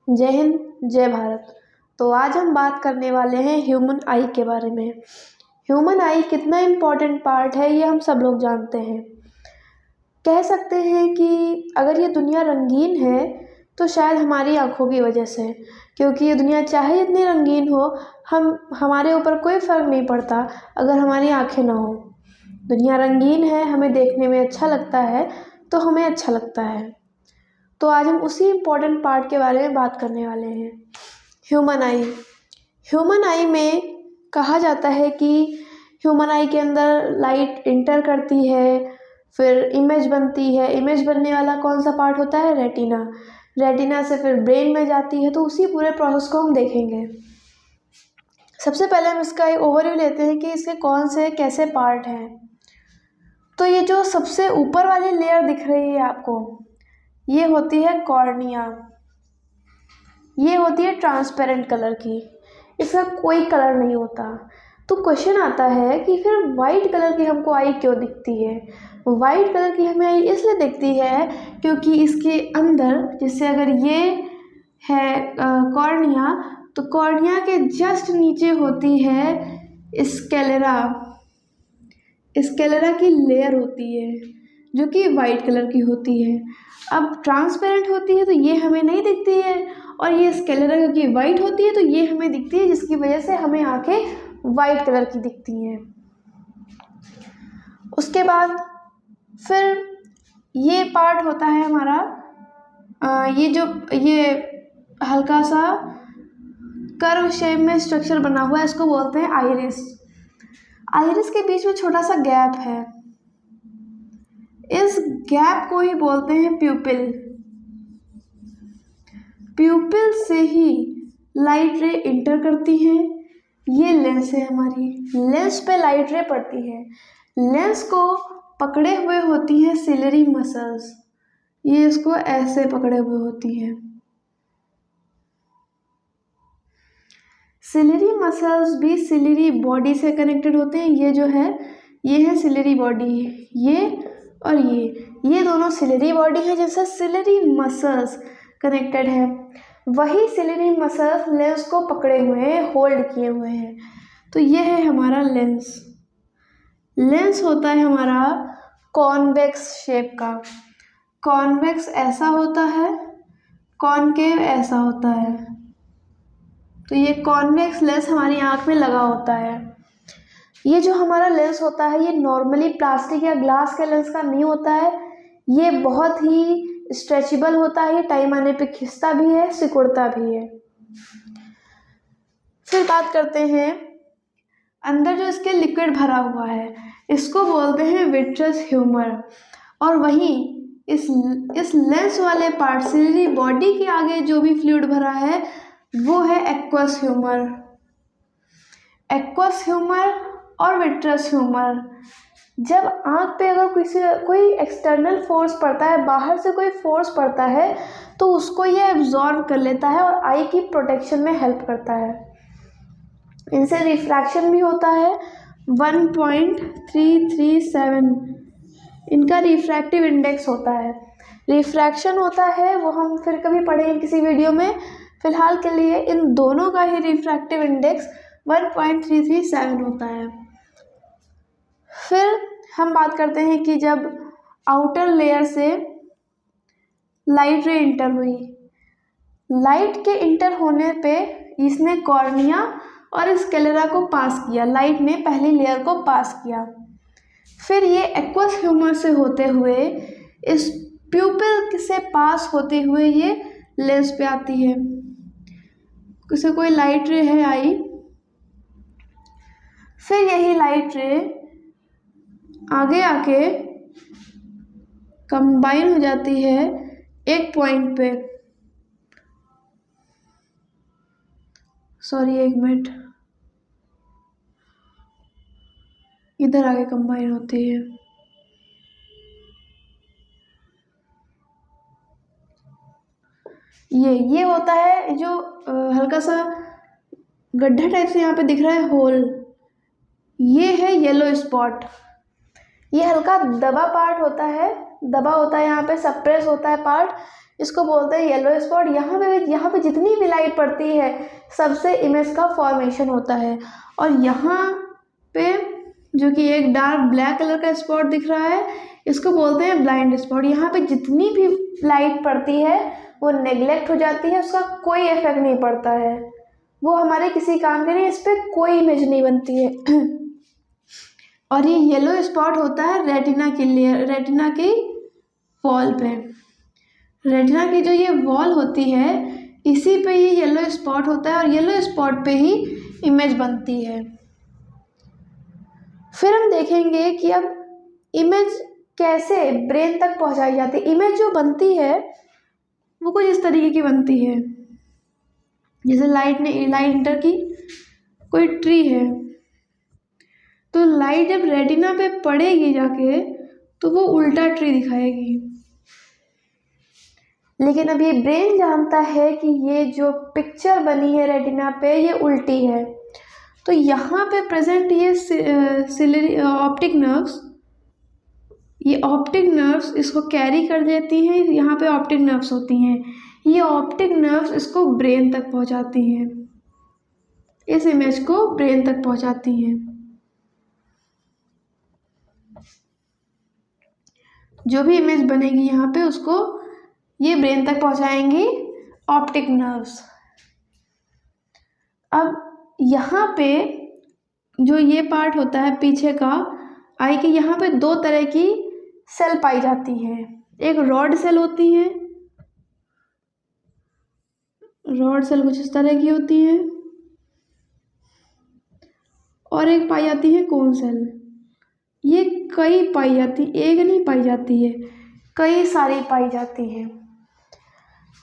जय हिंद, जय भारत। तो आज हम बात करने वाले हैं ह्यूमन आई के बारे में। ह्यूमन आई कितना इम्पोर्टेंट पार्ट है ये हम सब लोग जानते हैं। कह सकते हैं कि अगर ये दुनिया रंगीन है तो शायद हमारी आँखों की वजह से, क्योंकि ये दुनिया चाहे इतनी रंगीन हो, हमारे ऊपर कोई फ़र्क नहीं पड़ता अगर हमारी आँखें ना हो। दुनिया रंगीन है, हमें देखने में अच्छा लगता है तो हमें अच्छा लगता है। तो आज हम उसी इम्पोर्टेंट पार्ट के बारे में बात करने वाले हैं, ह्यूमन आई। ह्यूमन आई में कहा जाता है कि ह्यूमन आई के अंदर लाइट इंटर करती है, फिर इमेज बनती है। इमेज बनने वाला कौन सा पार्ट होता है? रेटिना। रेटिना से फिर ब्रेन में जाती है। तो उसी पूरे प्रोसेस को हम देखेंगे। सबसे पहले हम इसका एक ओवरव्यू लेते हैं कि इसके कौन से कैसे पार्ट हैं। तो ये जो सबसे ऊपर वाली लेयर दिख रही है आपको, ये होती है कॉर्निया। ये होती है ट्रांसपेरेंट कलर की, इसका कोई कलर नहीं होता। तो क्वेश्चन आता है कि फिर वाइट कलर की हमको आई क्यों दिखती है? वाइट कलर की हमें आई इसलिए दिखती है क्योंकि इसके अंदर, जैसे अगर ये है कॉर्निया, तो कॉर्निया के जस्ट नीचे होती है स्क्लेरा। स्क्लेरा की लेयर होती है जो कि वाइट कलर की होती है। अब ट्रांसपेरेंट होती है तो ये हमें नहीं दिखती है, और ये स्क्लेरा क्योंकि वाइट होती है तो ये हमें दिखती है, जिसकी वजह से हमें आंखें वाइट कलर की दिखती हैं। उसके बाद फिर ये पार्ट होता है हमारा, ये हल्का सा कर्व शेप में स्ट्रक्चर बना हुआ है, इसको बोलते हैं आइरिस। आइरिस के बीच में छोटा सा गैप है, इस गैप को ही बोलते हैं प्यूपिल। प्यूपिल से ही लाइट रे इंटर करती है। ये लेंस है हमारी, लेंस पे लाइट रे पड़ती है। लेंस को पकड़े हुए होती है सिलरी मसल्स, ये इसको ऐसे पकड़े हुए होती है। सिलरी मसल्स भी सिलरी बॉडी से कनेक्टेड होते हैं। ये जो है ये है सिलरी बॉडी, ये और ये दोनों सिलरी बॉडी है जिनसे सिलरी मसल्स कनेक्टेड है। वही सिलरी मसल्स लेंस को पकड़े हुए हैं, होल्ड किए हुए हैं। तो ये है हमारा लेंस। लेंस होता है हमारा कॉन्वेक्स शेप का। कॉन्वेक्स ऐसा होता है, कॉनकेव ऐसा होता है। तो ये कॉन्वेक्स लेंस हमारी आँख में लगा होता है। ये जो हमारा लेंस होता है ये नॉर्मली प्लास्टिक या ग्लास के लेंस का नहीं होता है। ये बहुत ही स्ट्रेचेबल होता है, टाइम आने पे खिंचता भी है, सिकुड़ता भी है। फिर बात करते हैं अंदर जो इसके लिक्विड भरा हुआ है, इसको बोलते हैं विट्रस ह्यूमर। और वहीं इस लेंस वाले पार्ट सिलरी बॉडी के आगे जो भी फ्लूइड भरा है वो है एक्वस ह्यूमर। एक्वस ह्यूमर और विट्रस ह्यूमर, जब आँख पे अगर कोई एक्सटर्नल फोर्स पड़ता है, बाहर से कोई फोर्स पड़ता है, तो उसको ये एब्जॉर्ब कर लेता है और आई की प्रोटेक्शन में हेल्प करता है। इनसे रिफ्रैक्शन भी होता है 1.337, इनका रिफ्रैक्टिव इंडेक्स होता है। रिफ्रैक्शन होता है वो हम फिर कभी पढ़ेंगे किसी वीडियो में। फिलहाल के लिए इन दोनों का ही रिफ्रैक्टिव इंडेक्स 1.337 होता है। फिर हम बात करते हैं कि जब आउटर लेयर से लाइट रे इंटर हुई, लाइट के इंटर होने पे इसने कॉर्निया और स्क्लेरा को पास किया। लाइट ने पहली लेयर को पास किया, फिर ये एक्वस ह्यूमर से होते हुए इस प्यूपिल से पास होते हुए ये लेंस पे आती है। उसे कोई लाइट रे है आई, फिर यही लाइट रे आगे आके कंबाइन हो जाती है एक पॉइंट पे। सॉरी, एक मिनट, इधर आगे कंबाइन होती है। ये होता है जो हल्का सा गड्ढा टाइप से यहाँ पे दिख रहा है होल, ये है येलो स्पॉट। ये हल्का दबा पार्ट होता है, दबा होता है यहाँ पे, सप्रेस होता है पार्ट, इसको बोलते हैं येलो स्पॉट। यहाँ पे जितनी भी लाइट पड़ती है सबसे इमेज का फॉर्मेशन होता है। और यहाँ पे जो कि एक डार्क ब्लैक कलर का स्पॉट दिख रहा है, इसको बोलते हैं ब्लाइंड स्पॉट। यहाँ पे जितनी भी लाइट पड़ती है वो नेग्लेक्ट हो जाती है, उसका कोई इफेक्ट नहीं पड़ता है, वो हमारे किसी काम के नहीं, इस पर कोई इमेज नहीं बनती है। और ये येलो स्पॉट होता है रेटिना की लेयर, रेटिना की वॉल पे। रेटिना की जो ये वॉल होती है इसी पे ये येलो स्पॉट होता है और येलो स्पॉट पे ही इमेज बनती है। फिर हम देखेंगे कि अब इमेज कैसे ब्रेन तक पहुंचाई जाती है। इमेज जो बनती है वो कुछ इस तरीके की बनती है, जैसे लाइट इंटर की, कोई ट्री है तो लाइट जब रेटिना पे पड़ेगी जाके तो वो उल्टा ट्री दिखाएगी। लेकिन अब ये ब्रेन जानता है कि ये जो पिक्चर बनी है रेटिना पे ये उल्टी है, तो यहाँ पे प्रेजेंट ये ऑप्टिक नर्व्स, ये ऑप्टिक नर्व्स इसको कैरी कर देती हैं। यहाँ पे ऑप्टिक नर्व्स होती हैं, ये ऑप्टिक नर्व्स इसको ब्रेन तक पहुँचाती हैं, इस इमेज को ब्रेन तक पहुँचाती हैं। जो भी इमेज बनेगी यहाँ पे उसको ये ब्रेन तक पहुँचाएंगी ऑप्टिक नर्व्स। अब यहाँ पे जो ये पार्ट होता है पीछे का आई के, यहाँ पे दो तरह की सेल पाई जाती हैं। एक रॉड सेल होती है, रॉड सेल कुछ इस तरह की होती है, और एक पाई जाती है कोन सेल। ये कई पाई जाती, एक नहीं पाई जाती है, कई सारी पाई जाती है।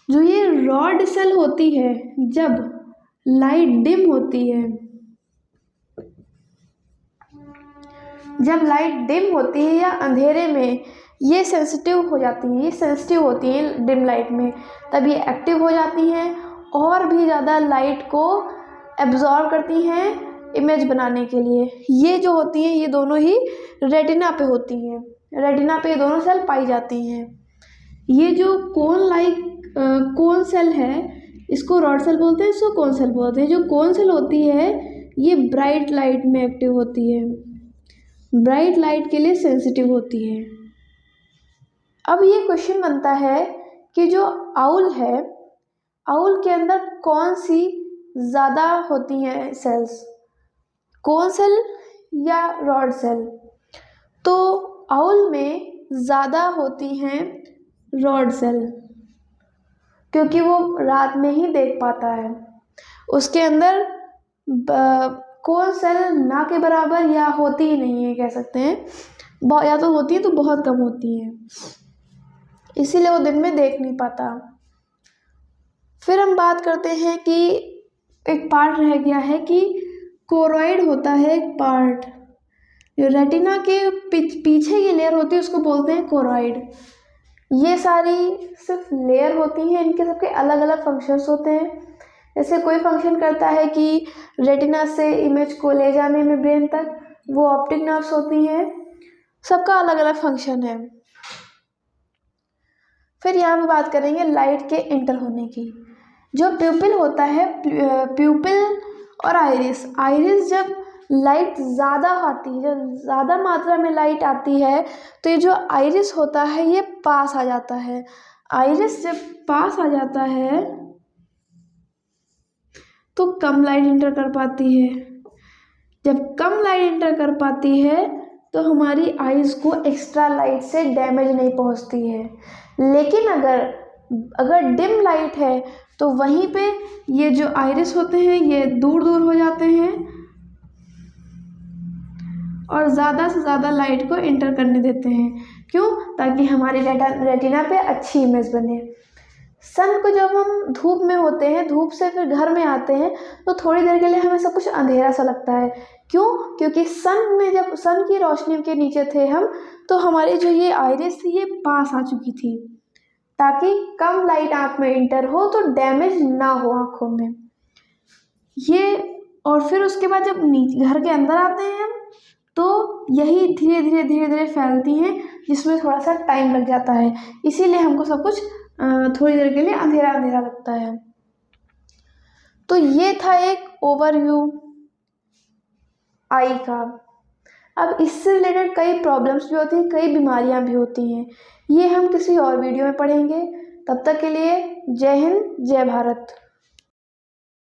जो ये रॉड सेल होती है जब लाइट डिम होती है, जब लाइट डिम होती है या अंधेरे में ये सेंसिटिव हो जाती हैं, ये सेंसिटिव होती हैं डिम लाइट में, तब ये एक्टिव हो जाती हैं और भी ज़्यादा लाइट को एब्जॉर्ब करती हैं इमेज बनाने के लिए। ये जो होती हैं ये दोनों ही रेटिना पे होती हैं, रेटिना पे ये दोनों सेल पाई जाती हैं। ये जो कोन सेल है इसको रॉड सेल बोलते हैं, इसको कोन सेल बोलते हैं। जो कोन सेल होती है ये ब्राइट लाइट में एक्टिव होती है, ब्राइट लाइट के लिए सेंसिटिव होती है। अब ये क्वेश्चन बनता है कि जो आउल है, आउल के अंदर कौन सी ज़्यादा होती हैं सेल्स, कोन सेल या रॉड सेल? तो आउल में ज़्यादा होती हैं रॉड सेल, क्योंकि वो रात में ही देख पाता है। उसके अंदर कोन सेल ना के बराबर या होती ही नहीं है, कह सकते हैं, या तो होती है तो बहुत कम होती है, इसीलिए वो दिन में देख नहीं पाता। फिर हम बात करते हैं कि एक पार्ट रह गया है कि कोरॉइड होता है एक पार्ट, जो रेटिना के पीछे की लेयर होती है उसको बोलते हैं कोरॉइड। ये सारी सिर्फ लेयर होती हैं, इनके सबके अलग अलग फंक्शंस होते हैं। जैसे कोई फंक्शन करता है कि रेटिना से इमेज को ले जाने में ब्रेन तक, वो ऑप्टिक नर्व्स होती हैं, सबका अलग अलग फंक्शन है। फिर यहाँ पे बात करेंगे लाइट के इंटर होने की। जो प्यूपिल होता है, प्यूपिल और आइरिस, आइरिस जब लाइट ज़्यादा आती है, जब ज़्यादा मात्रा में लाइट आती है तो ये जो आइरिस होता है ये पास आ जाता है। आइरिस जब पास आ जाता है तो कम लाइट इंटर कर पाती है। जब कम लाइट इंटर कर पाती है तो हमारी आइज़ को एक्स्ट्रा लाइट से डैमेज नहीं पहुंचती है। लेकिन अगर डिम लाइट है तो वहीं पे ये जो आइरिस होते हैं ये दूर दूर हो जाते हैं और ज़्यादा से ज़्यादा लाइट को इंटर करने देते हैं। क्यों? ताकि हमारी रेटिना पे अच्छी इमेज बने। सन को जब हम धूप में होते हैं, धूप से फिर घर में आते हैं तो थोड़ी देर के लिए हमें सब कुछ अंधेरा सा लगता है। क्यों? क्योंकि सन में जब सन की रोशनी के नीचे थे हम, तो हमारी जो ये आइरिस थी ये पास आ चुकी थी, ताकि कम लाइट आँख में इंटर हो तो डैमेज ना हो आँखों में ये। और फिर उसके बाद जब घर के अंदर आते हैं हम तो यही धीरे धीरे फैलती हैं, जिसमें थोड़ा सा टाइम लग जाता है। इसीलिए हमको सब कुछ थोड़ी देर के लिए अंधेरा अंधेरा लगता है। तो ये था एक ओवरव्यू आई का। अब इससे रिलेटेड कई प्रॉब्लम्स भी होती हैं, कई बीमारियां भी होती हैं, ये हम किसी और वीडियो में पढ़ेंगे। तब तक के लिए जय हिंद, जय भारत।